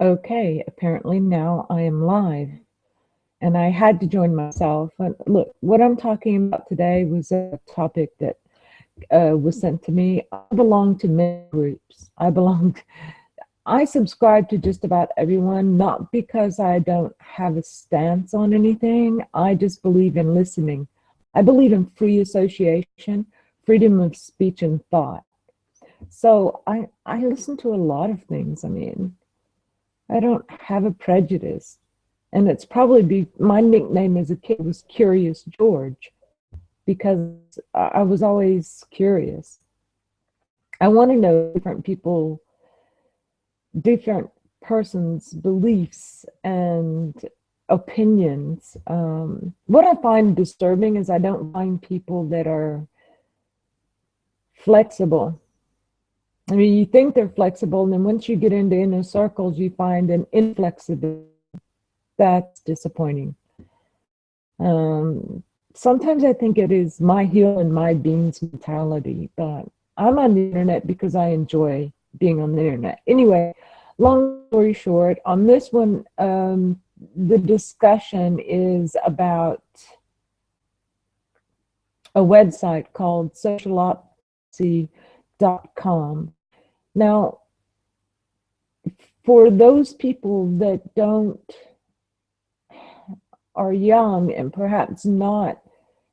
Okay, apparently now I am live, and I had to join myself. And look, what I'm talking about today was a topic that was sent to me. I belong to many groups. I subscribe to just about everyone, not because I don't have a stance on anything. I just believe in listening. I believe in free association, freedom of speech and thought. So I listen to a lot of things. I mean, I don't have a prejudice. And it's probably my nickname as a kid was Curious George because I was always curious. I want to know different people, different persons' beliefs and opinions. What I find disturbing is I don't find people that are flexible. I mean, you think they're flexible, and then once you get into inner circles, you find an inflexibility. That's disappointing. Sometimes I think it is my heel and my beans mentality, but I'm on the internet because I enjoy being on the internet. Anyway, long story short, on this one, the discussion is about a website called socialopsy.com. Now, for those people that are young and perhaps not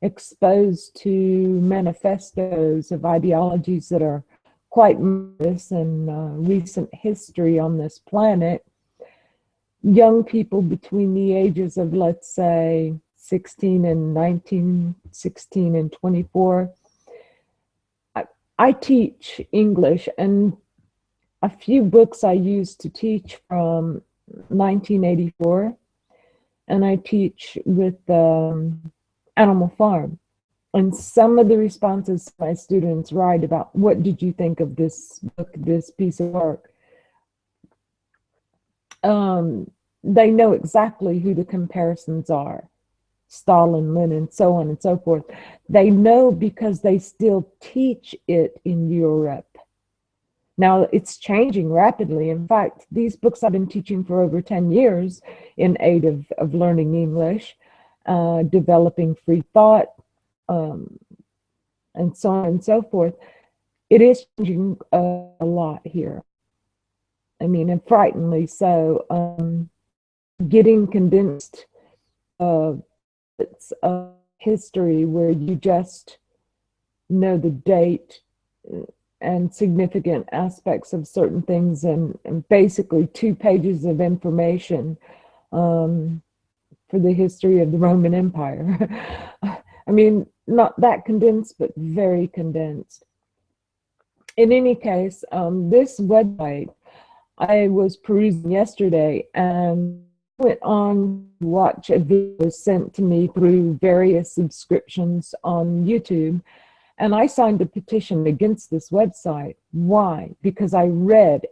exposed to manifestos of ideologies that are quite modest in recent history on this planet, young people between the ages of, let's say, 16 and 19, 16 and 24, I teach English, and a few books I used to teach from 1984, and I teach with Animal Farm. And some of the responses my students write about, what did you think of this book, this piece of work? They know exactly who the comparisons are. Stalin, Lenin, so on and so forth. They know because they still teach it in Europe. Now, it's changing rapidly. In fact, these books I've been teaching for over 10 years in aid of learning English, developing free thought, and so on and so forth. It is changing a lot here. I mean, and frighteningly so. Getting condensed bits of history where you just know the date and significant aspects of certain things, and basically 2 pages of information for the history of the Roman Empire. I mean, not that condensed, but very condensed. In any case, this website I was perusing yesterday and went on to watch a video sent to me through various subscriptions on YouTube, and I signed a petition against this website. Why? Because I read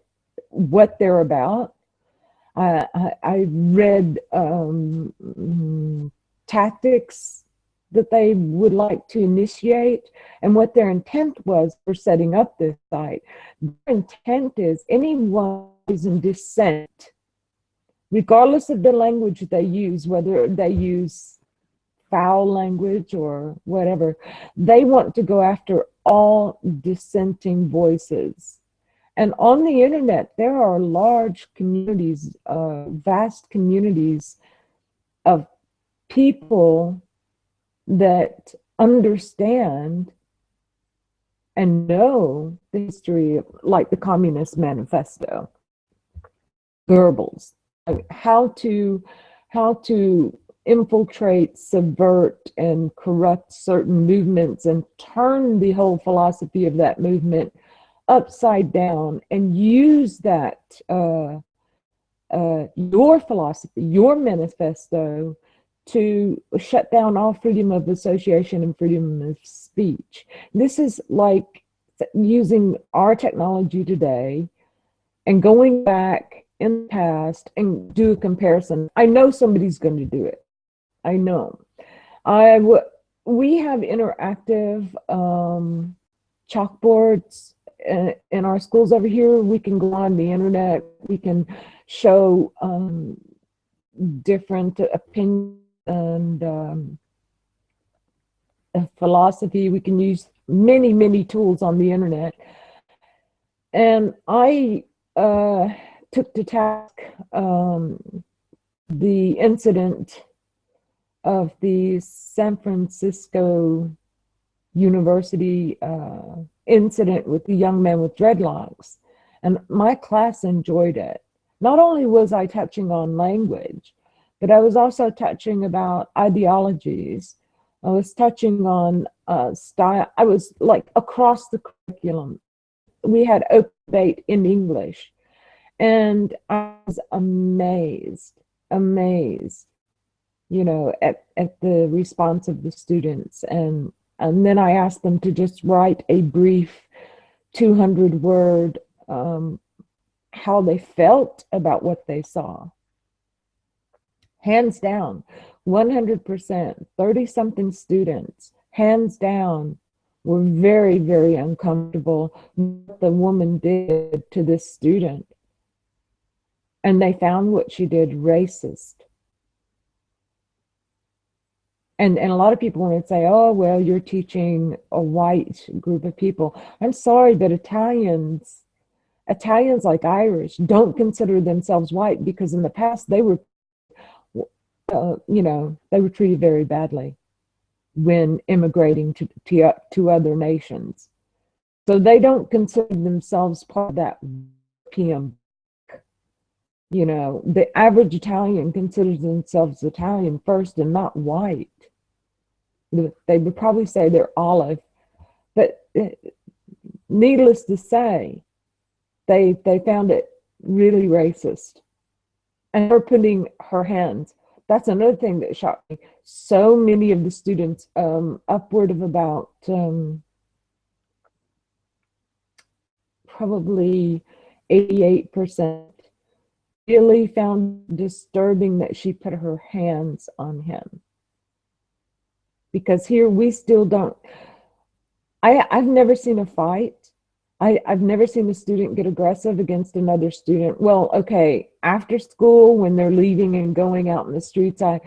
what they're about. I read tactics that they would like to initiate and what their intent was for setting up this site. Their intent is anyone who's in dissent, regardless of the language they use, whether they use foul language or whatever, they want to go after all dissenting voices. And on the internet, there are large communities, vast communities of people that understand and know the history of, like the Communist Manifesto, Goebbels, how to infiltrate, subvert, and corrupt certain movements and turn the whole philosophy of that movement upside down and use that your philosophy, your manifesto, to shut down all freedom of association and freedom of speech. This is like using our technology today and going back in the past and do a comparison. I know somebody's going to do it. I know. We have interactive chalkboards in our schools over here, we can go on the internet, we can show different opinions and philosophy. We can use many, many tools on the internet. And I took to task the incident of the San Francisco University incident with the young man with dreadlocks. And my class enjoyed it. Not only was I touching on language, but I was also touching about ideologies. I was touching on style. I was like across the curriculum. We had open debate in English. And I was amazed, you know, at the response of the students. And then I asked them to just write a brief 200-word how they felt about what they saw. Hands down, 100%, 30-something students, hands down, were very, very uncomfortable with what the woman did to this student. And they found what she did racist. And a lot of people want to say, oh, well, you're teaching a white group of people. I'm sorry, but Italians like Irish don't consider themselves white because in the past they were, you know, they were treated very badly when immigrating to other nations. So they don't consider themselves part of that PM. You know, the average Italian considers themselves Italian first and not white. They would probably say they're olive, but needless to say, they found it really racist. And her putting her hands, that's another thing that shocked me. So many of the students, upward of about probably 88%, really found disturbing that she put her hands on him. Because here we still don't, I've never seen a fight. I've never seen a student get aggressive against another student. Well, okay, after school when they're leaving and going out in the streets, I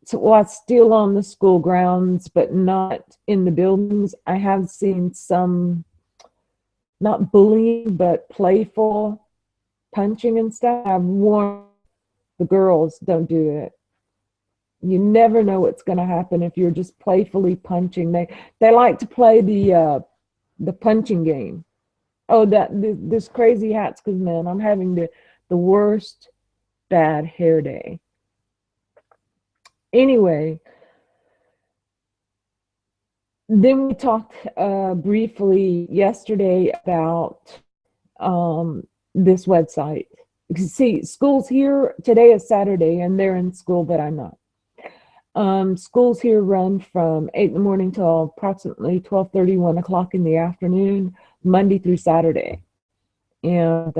still on the school grounds, but not in the buildings. I have seen some, not bullying, but playful punching and stuff. I've warned the girls, don't do it. You never know what's going to happen if you're just playfully punching. They like to play the punching game. Oh, this crazy hats, because man, I'm having the worst bad hair day. Anyway, then we talked briefly yesterday about this website. See, school's here. Today is Saturday, and they're in school, but I'm not. Schools here run from 8 in the morning till approximately 12:30, 1 o'clock in the afternoon, Monday through Saturday. And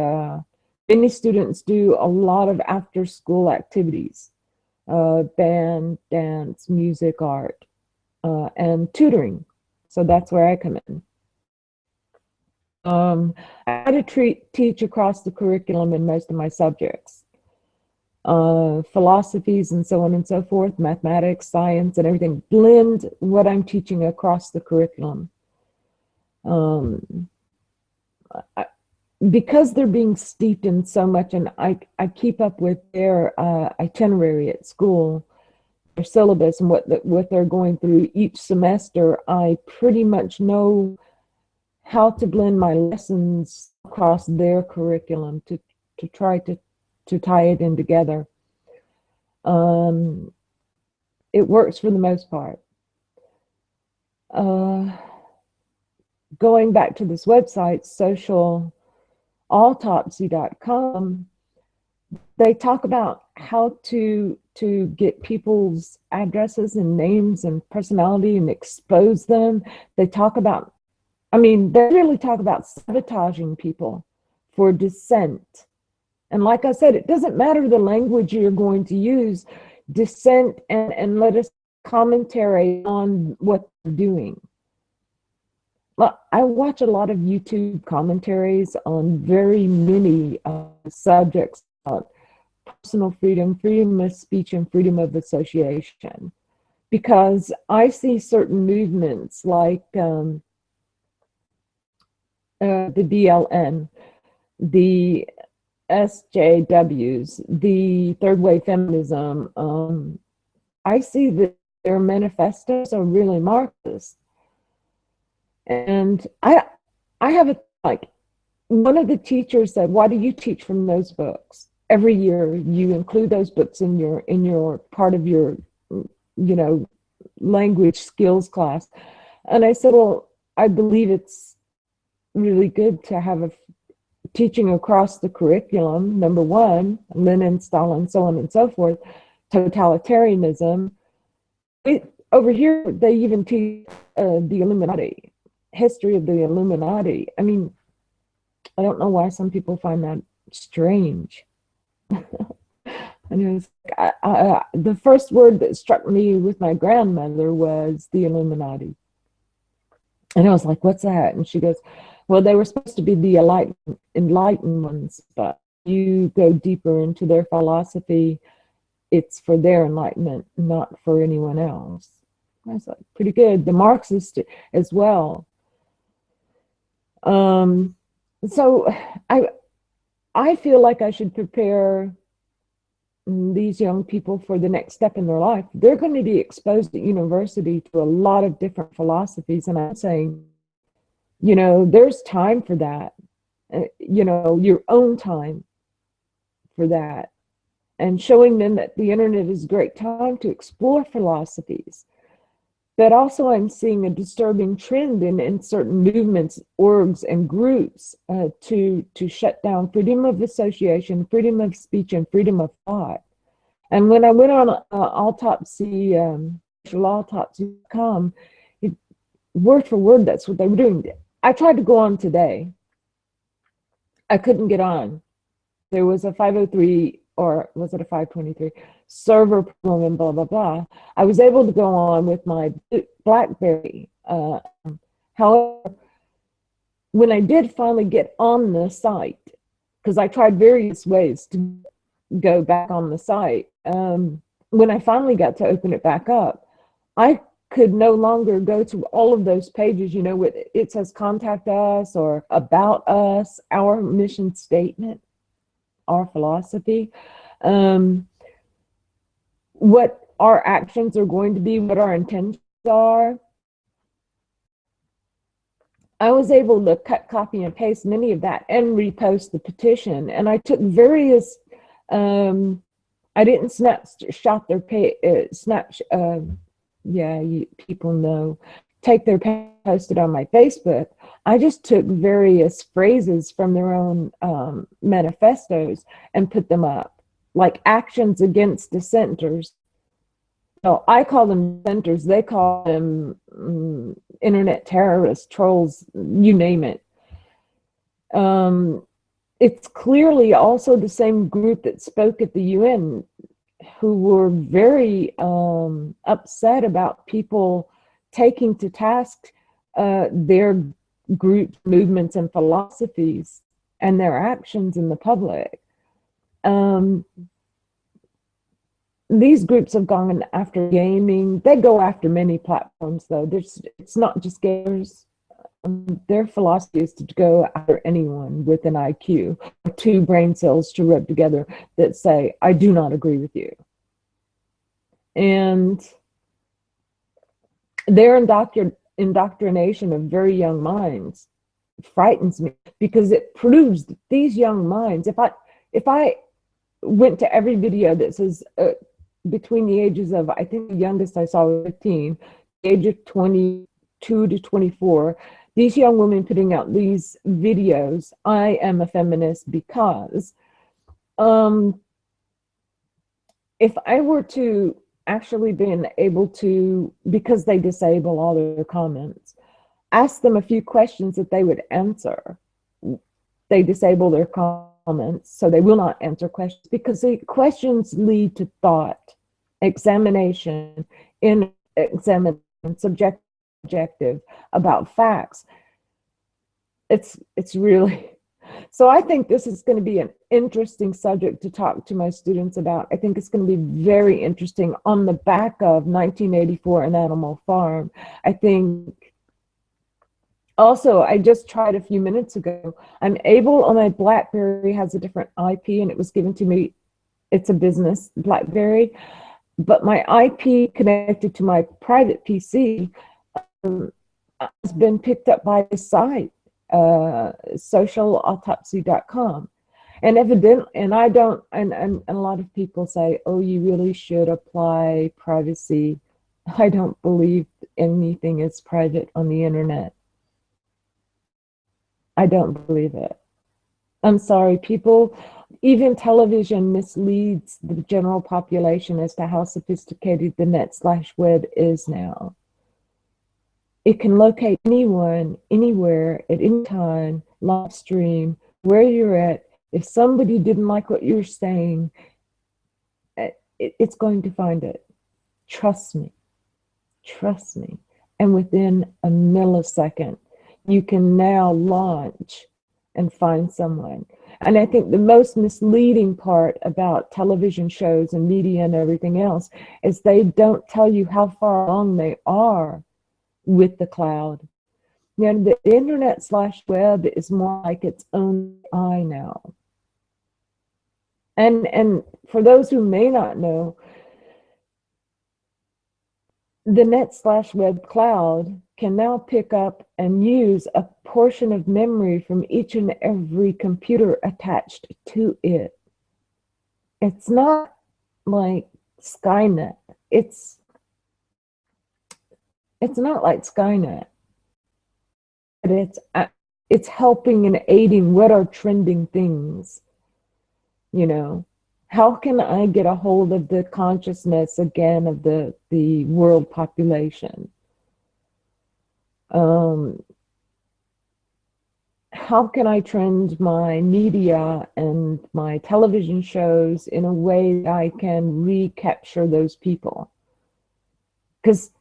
many students do a lot of after-school activities, band, dance, music, art, and tutoring. So that's where I come in. I had to teach across the curriculum in most of my subjects. Philosophies and so on and so forth, mathematics, science, and everything, blend what I'm teaching across the curriculum. Because they're being steeped in so much, and I keep up with their itinerary at school, their syllabus, and what they're going through each semester, I pretty much know how to blend my lessons across their curriculum to try to tie it in together. It works for the most part. Going back to this website, socialautopsy.com, they talk about how to get people's addresses and names and personality and expose them. They talk about, I mean, they really talk about sabotaging people for dissent. And like I said, it doesn't matter the language you're going to use, dissent and let us commentary on what they're doing. well, I watch a lot of YouTube commentaries on very many subjects about personal freedom, freedom of speech, and freedom of association. Because I see certain movements like the BLN, the SJWs, the third wave feminism. I see that their manifestos are really Marxist. And I have a, like, one of the teachers said, why do you teach from those books? Every year you include those books in your part of your, you know, language skills class. And I said, well, I believe it's really good to have a teaching across the curriculum. Number one, Lenin, Stalin, so on and so forth, totalitarianism. Over here, they even teach the Illuminati, history of the Illuminati. I mean, I don't know why some people find that strange. And it was, the first word that struck me with my grandmother was the Illuminati. And I was like, what's that? And she goes, well, they were supposed to be the enlightened ones, but you go deeper into their philosophy, it's for their enlightenment, not for anyone else. I was like, pretty good. The Marxist as well. So I feel like I should prepare these young people for the next step in their life. They're going to be exposed at university to a lot of different philosophies, and I'm saying, you know, there's time for that, you know, your own time for that, and showing them that the internet is a great time to explore philosophies. But also I'm seeing a disturbing trend in certain movements, orgs, and groups to shut down freedom of association, freedom of speech, and freedom of thought. And when I went on autopsy, autopsy.com, word for word, that's what they were doing. I tried to go on today. I couldn't get on. There was a 503, or was it a 523 server problem, and blah, blah, blah. I was able to go on with my BlackBerry. However, when I did finally get on the site, because I tried various ways to go back on the site, when I finally got to open it back up, I could no longer go to all of those pages, you know, with it says contact us or about us, our mission statement, our philosophy, what our actions are going to be, what our intentions are. I was able to cut, copy, and paste many of that and repost the petition. And I took various, I didn't snapshot their page, people know, take their page, post it on my Facebook. I just took various phrases from their own manifestos and put them up, like actions against dissenters. So I call them dissenters, they call them internet terrorists, trolls, you name it. It's clearly also the same group that spoke at the UN, who were very upset about people taking to task their group movements and philosophies and their actions in the public. These groups have gone after gaming. They go after many platforms, though. It's not just gamers. Their philosophy is to go after anyone with an IQ, or two brain cells to rub together that say, I do not agree with you. And their indoctrination of very young minds frightens me, because it proves that these young minds, if I went to every video that says between the ages of, I think the youngest I saw was 15, the age of 22 to 24, these young women putting out these videos, I am a feminist because, if I were to actually been able to, because they disable all their comments, ask them a few questions that they would answer, they disable their comments, so they will not answer questions, because the questions lead to thought, examination, in examine, subjective about facts. it's really, so I think this is going to be an interesting subject to talk to my students about. I think it's going to be very interesting on the back of 1984 and Animal Farm. I think also, I just tried a few minutes ago. I'm able on my BlackBerry has a different IP and it was given to me. It's a business BlackBerry, but my IP connected to my private PC has been picked up by the site, socialautopsy.com. And evidently, and I don't, and a lot of people say, oh, you really should apply privacy. I don't believe anything is private on the internet. I don't believe it. I'm sorry, people, even television misleads the general population as to how sophisticated the net/web is now. It can locate anyone, anywhere, at any time, live stream, where you're at. If somebody didn't like what you're saying, it's going to find it. Trust me. Trust me. And within a millisecond, you can now launch and find someone. And I think the most misleading part about television shows and media and everything else is they don't tell you how far along they are with the cloud. You know, the internet/web is more like its own eye now. And for those who may not know, the net/web cloud can now pick up and use a portion of memory from each and every computer attached to it. It's not like Skynet. It's not like Skynet. But it's helping and aiding what are trending things. You know, how can I get a hold of the consciousness again of the world population? How can I trend my media and my television shows in a way that I can recapture those people? Because,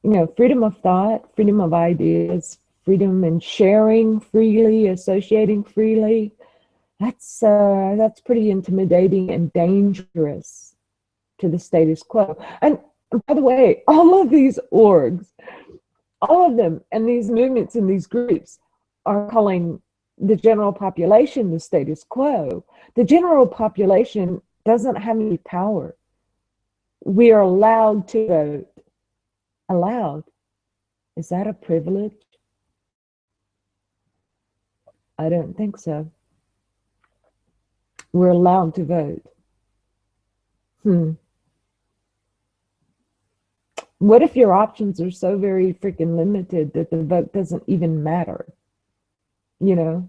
you know, freedom of thought, freedom of ideas, freedom in sharing freely, associating freely, that's pretty intimidating and dangerous to the status quo. And by the way, all of these orgs, all of them, and these movements and these groups are calling the general population the status quo. The general population doesn't have any power. We are allowed to vote. Allowed. Is that a privilege? I don't think so. We're allowed to vote. What if your options are so very freaking limited that the vote doesn't even matter? You know?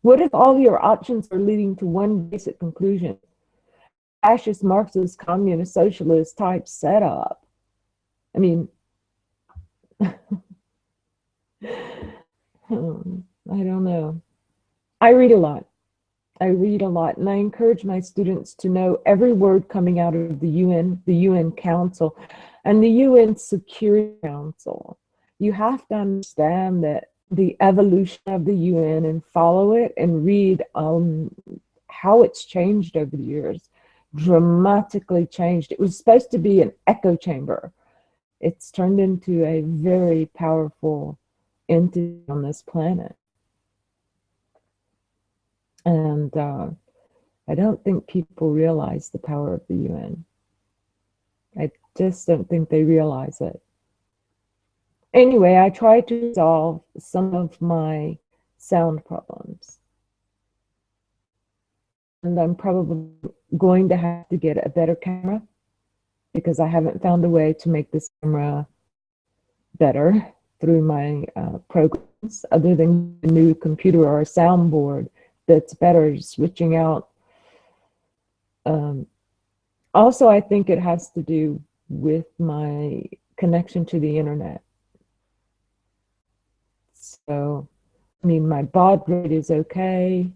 What if all your options are leading to one basic conclusion? Fascist, Marxist, communist, socialist type setup. I mean, I don't know. I read a lot. And I encourage my students to know every word coming out of the UN Council, and the UN Security Council. You have to understand that the evolution of the UN and follow it and read how it's changed over the years. Dramatically changed. It was supposed to be an echo chamber. It's turned into a very powerful entity on this planet. And I don't think people realize the power of the UN. I just don't think they realize it. Anyway, I tried to resolve some of my sound problems. And I'm probably going to have to get a better camera because I haven't found a way to make this camera better through my programs other than a new computer or a soundboard that's better, switching out. Also, I think it has to do with my connection to the internet. So, I mean, my baud rate is okay.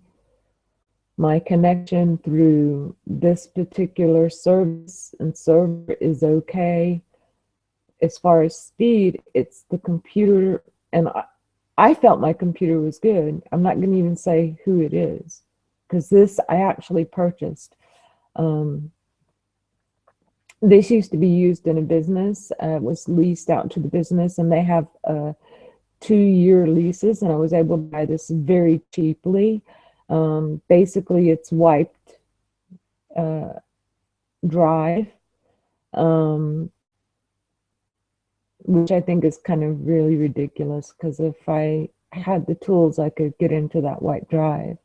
My connection through this particular service and server is okay. As far as speed, it's the computer, and I felt my computer was good. I'm not going to even say who it is, because this I actually purchased. Um, this used to be used in a business. It was leased out to the business, and they have 2-year leases, and I was able to buy this very cheaply. Basically, it's wiped uh, drive, um, which I think is kind of really ridiculous, because if I had the tools, I could get into that white drive,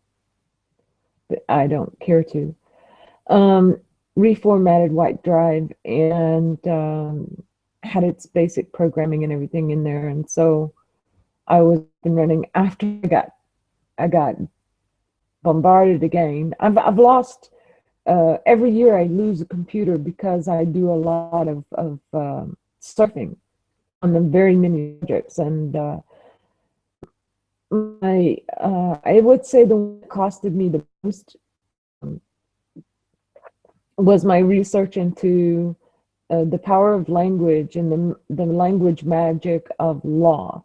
but I don't care to. Reformatted white drive, and had its basic programming and everything in there, and so I was been running after I got bombarded again. I've lost every year. I lose a computer because I do a lot of surfing on the very many projects, and I would say the one that costed me the most was my research into the power of language and the language magic of law.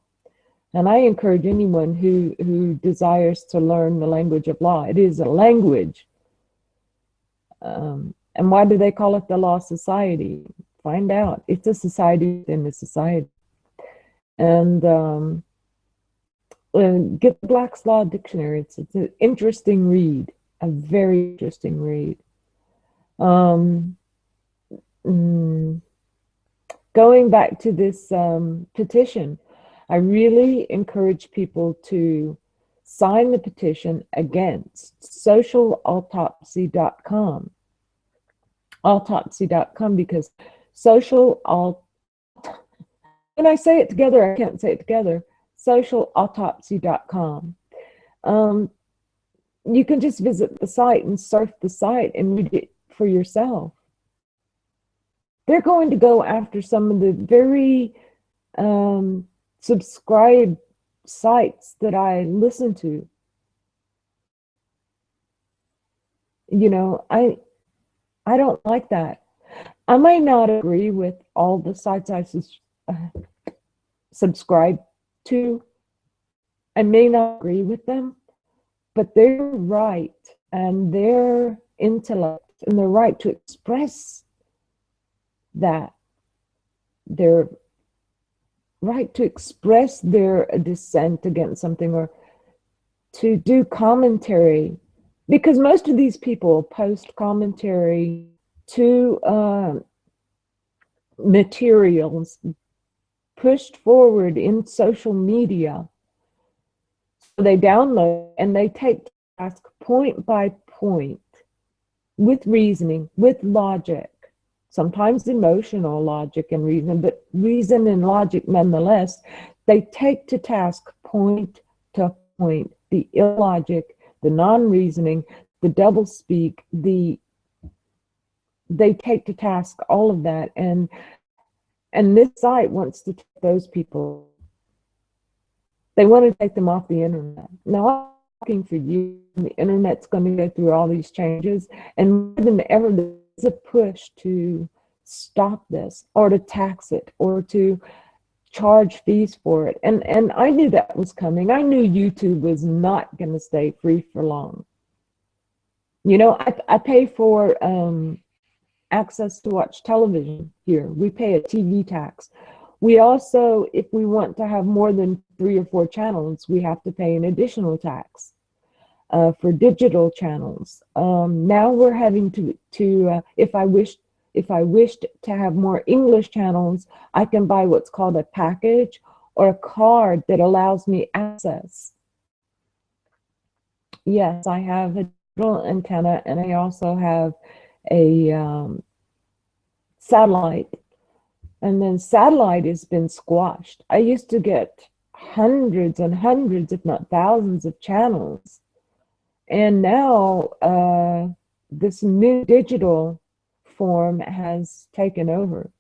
And I encourage anyone who desires to learn the language of law. It is a language. And why do they call it the Law Society? Find out. It's a society within a society. And get the Black's Law Dictionary. It's an interesting read, a very interesting read. Going back to this petition, I really encourage people to sign the petition against socialautopsy.com. Autopsy.com, because when I say it together, I can't say it together. Socialautopsy.com. You can just visit the site and surf the site and read it for yourself. They're going to go after some of the very subscribed sites that I listen to. You know, I don't like that. I might not agree with all the sites I subscribe to. I may not agree with them, but they're right, and their intellect and their right to express that, their right to express their dissent against something, or to do commentary, because most of these people post commentary to materials pushed forward in social media. So they download and they take task point by point, with reasoning, with logic, sometimes emotional logic and reason, but reason and logic nonetheless. They take to task point to point, the illogic, the non-reasoning, the doublespeak, they take to task all of that, and this site wants to take those people. They want to take them off the internet. Now, I'm talking for you. The internet's going to go through all these changes, and more than ever, there's a push to stop this, or to tax it, or to charge fees for it. And I knew that was coming. I knew YouTube was not going to stay free for long. You know, I pay for access to watch television here. We pay a TV tax. We also, if we want to have more than 3 or 4 channels, we have to pay an additional tax for digital channels. Now we're having to if I wished to have more English channels, I can buy what's called a package, or a card that allows me access. Yes, I have a digital antenna, and I also have a satellite. And then satellite has been squashed. I used to get hundreds and hundreds, if not thousands, of channels. And now this new digital form has taken over.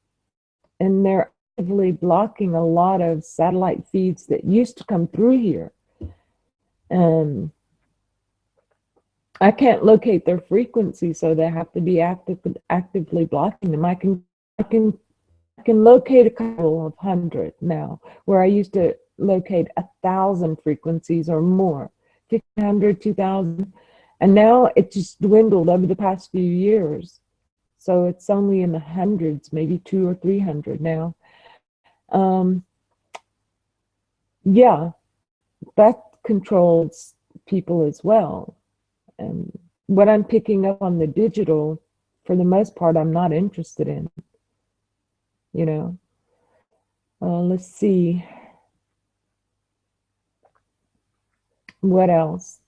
And they're actively blocking a lot of satellite feeds that used to come through here. I can't locate their frequency, so they have to be actively blocking them. I can locate a couple of hundred now, where I used to locate 1,000 frequencies or more, 1,500, 2,000. And now it just dwindled over the past few years. So it's only in the hundreds, maybe 200 or 300 now. Um, yeah, that controls people as well. And what I'm picking up on the digital, for the most part, I'm not interested in, you know. Let's see. What else?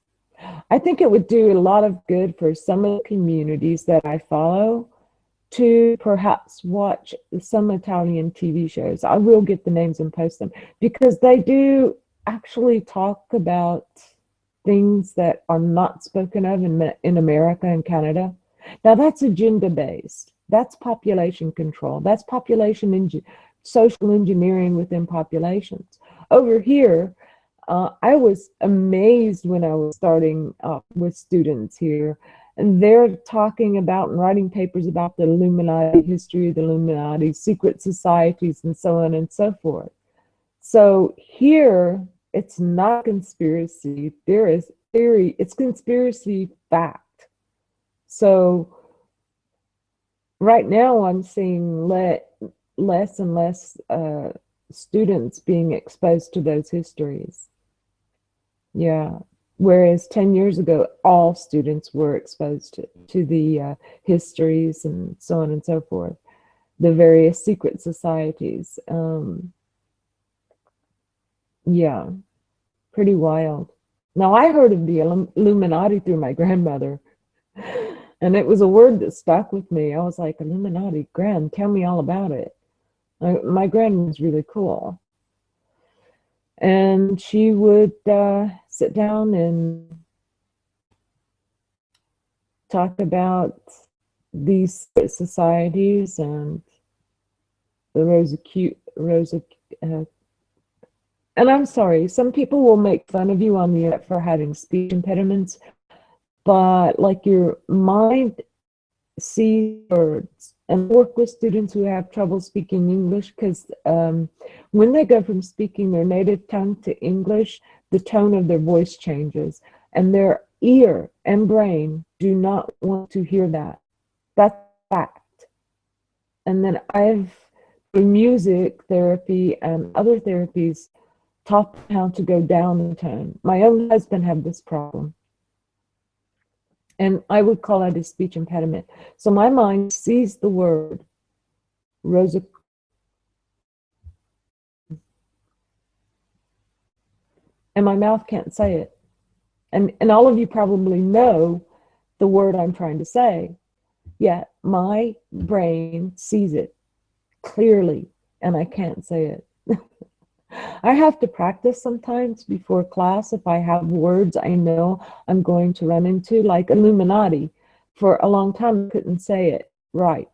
I think it would do a lot of good for some of the communities that I follow to perhaps watch some Italian TV shows. I will get the names and post them because they do actually talk about things that are not spoken of in America and Canada. Now that's agenda based. That's population control. That's social engineering within populations. Over here, I was amazed when I was starting with students here, and they're talking about and writing papers about the Illuminati, history of the Illuminati, secret societies, and so on and so forth. So here, it's not conspiracy. There is theory. It's conspiracy fact. So right now, I'm seeing less and less students being exposed to those histories. Yeah. Whereas 10 years ago, all students were exposed to the histories and so on and so forth, the various secret societies. Yeah, pretty wild. Now, I heard of the Illuminati through my grandmother, and it was a word that stuck with me. I was like, Illuminati, Gran, tell me all about it. My grandma was really cool. And she would sit down and talk about these societies and the and I'm sorry, some people will make fun of you on the internet for having speech impediments, but like your mind sees words, and work with students who have trouble speaking English because when they go from speaking their native tongue to English, the tone of their voice changes, and their ear and brain do not want to hear that. That's fact. And then I've, through music therapy and other therapies, taught them how to go down in tone. My own husband had this problem, and I would call it a speech impediment. So my mind sees the word Rosa, and my mouth can't say it. And all of you probably know the word I'm trying to say. Yet my brain sees it clearly, and I can't say it. I have to practice sometimes before class if I have words I know I'm going to run into, like Illuminati. For a long time, I couldn't say it right.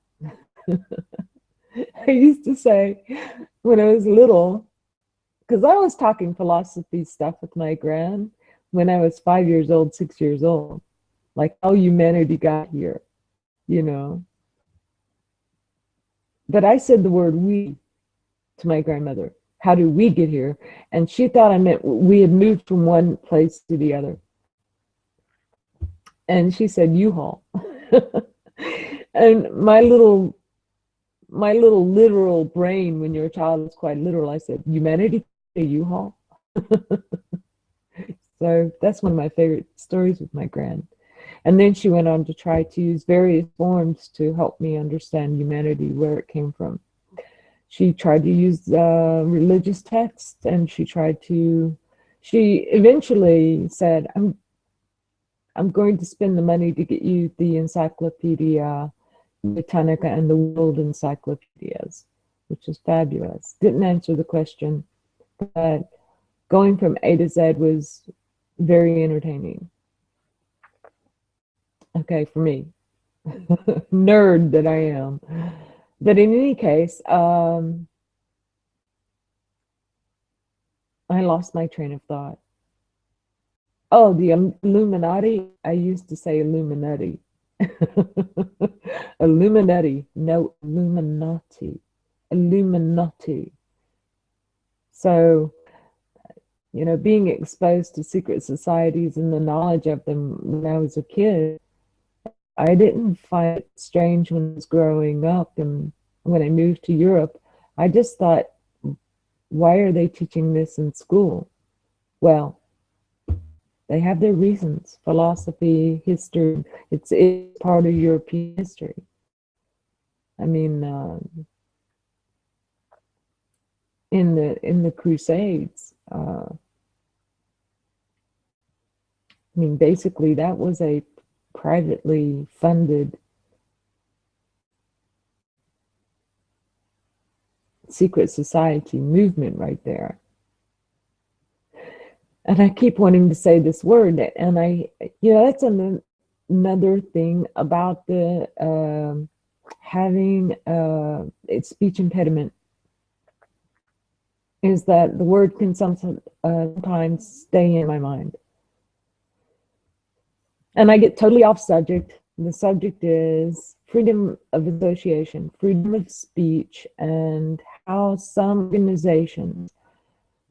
I used to say when I was little, because I was talking philosophy stuff with my gran when I was 5 years old, 6 years old, like how humanity got here, you know. But I said the word we to my grandmother. How did we get here? And she thought I meant we had moved from one place to the other. And she said U-Haul. And my little literal brain, when you're a child, is quite literal. I said, humanity, a U-Haul. So that's one of my favorite stories with my gran. And then she went on to try to use various forms to help me understand humanity, where it came from. She tried to use religious texts, and she eventually said, I'm going to spend the money to get you the Encyclopedia Britannica and the World Encyclopedias, which is fabulous. Didn't answer the question, but going from A to Z was very entertaining. Okay, for me, nerd that I am. But in any case, I lost my train of thought. Oh, the Illuminati. I used to say Illuminati. Illuminati. No, Illuminati. Illuminati. So being exposed to secret societies and the knowledge of them when I was a kid, I didn't find it strange when I was growing up and when I moved to Europe. I just thought, why are they teaching this in school? Well, they have their reasons. Philosophy, history, it's part of European history. I mean, in the Crusades, basically that was a privately funded secret society movement right there. And I keep wanting to say this word, and that's another thing about the having a speech impediment, is that the word can sometimes stay in my mind. And I get totally off subject. The subject is freedom of association, freedom of speech, and how some organizations,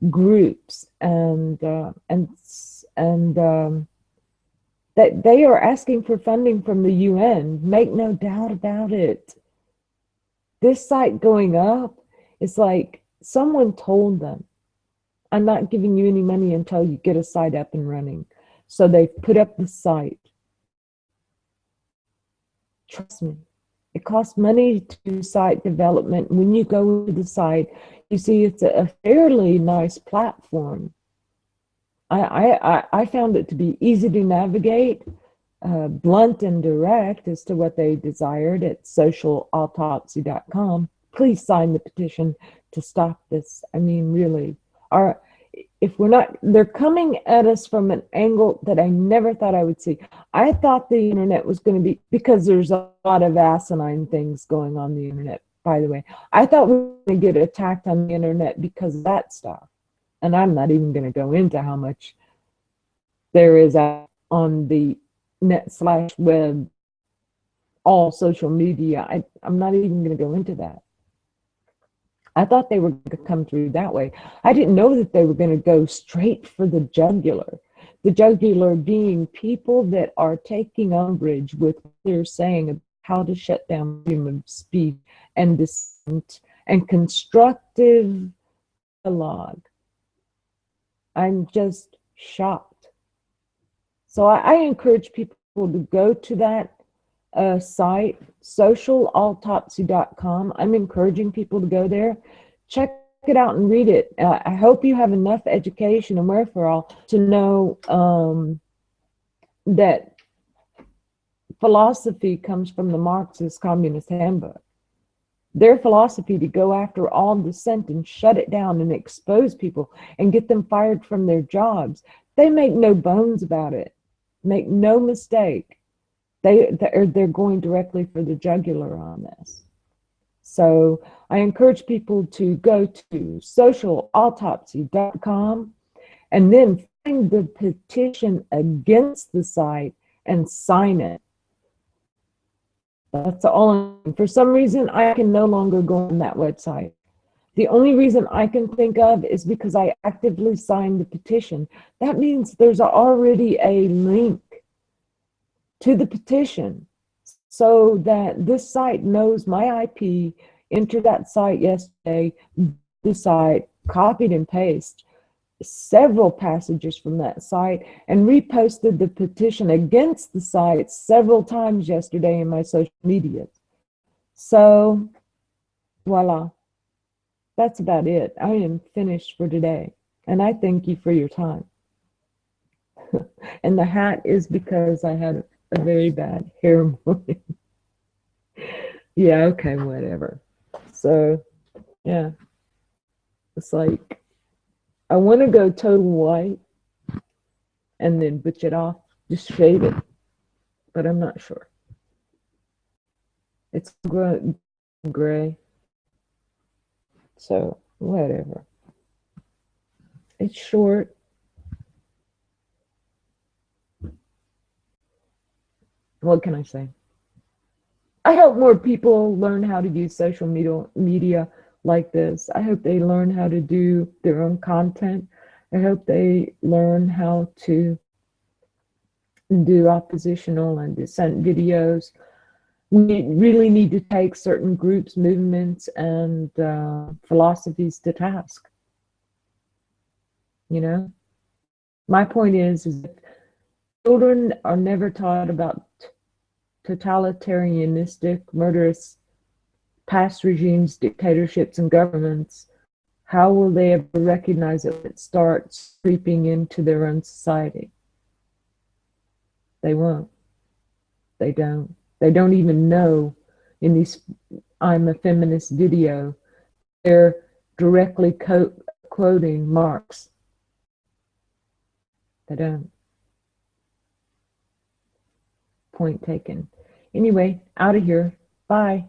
groups, and that they are asking for funding from the UN. Make no doubt about it. This site going up, it's like someone told them, I'm not giving you any money until you get a site up and running. So they've put up the site. Trust me, it costs money to do site development. When you go to the site, you see it's a fairly nice platform. I found it to be easy to navigate, blunt and direct as to what they desired at socialautopsy.com. Please sign the petition to stop this. I mean, really, if we're not, they're coming at us from an angle that I never thought I would see. I thought the internet was going to be, because there's a lot of asinine things going on the internet, by the way. I thought we were going to get attacked on the internet because of that stuff. And I'm not even going to go into how much there is on the net/web, all social media. I'm not even going to go into that. I thought they were going to come through that way. I didn't know that they were going to go straight for the jugular. The jugular being people that are taking umbrage with what they're saying about how to shut down freedom of speech and dissent and constructive dialogue. I'm just shocked. So I encourage people to go to that site, socialautopsy.com. I'm encouraging people to go there, check it out and read it. I hope you have enough education and wherewithal to know that philosophy comes from the Marxist Communist Handbook. Their philosophy to go after all dissent and shut it down and expose people and get them fired from their jobs. They make no bones about it. Make no mistake. They're going directly for the jugular on this. So I encourage people to go to socialautopsy.com and then find the petition against the site and sign it. That's all. For some reason, I can no longer go on that website. The only reason I can think of is because I actively signed the petition. That means there's already a link to the petition so that this site knows my IP, entered that site yesterday, the site, copied and pasted several passages from that site and reposted the petition against the site several times yesterday in my social media. So, voila. That's about it. I am finished for today. And I thank you for your time. And the hat is because I had a very bad hair morning. Yeah, okay, whatever. So, yeah. It's like, I want to go total white and then butch it off, just shave it, but I'm not sure. It's gray, so whatever. It's short. What can I say? I hope more people learn how to use social media like this. I hope they learn how to do their own content. I hope they learn how to do oppositional and dissent videos. We really need to take certain groups, movements, and philosophies to task. You know, my point is if children are never taught about totalitarianistic, murderous past regimes, dictatorships, and governments, how will they ever recognize it when it starts creeping into their own society? They won't. They don't. They don't even know. In these I'm a Feminist video, they're directly quoting Marx. They don't. Point taken. Anyway, out of here. Bye.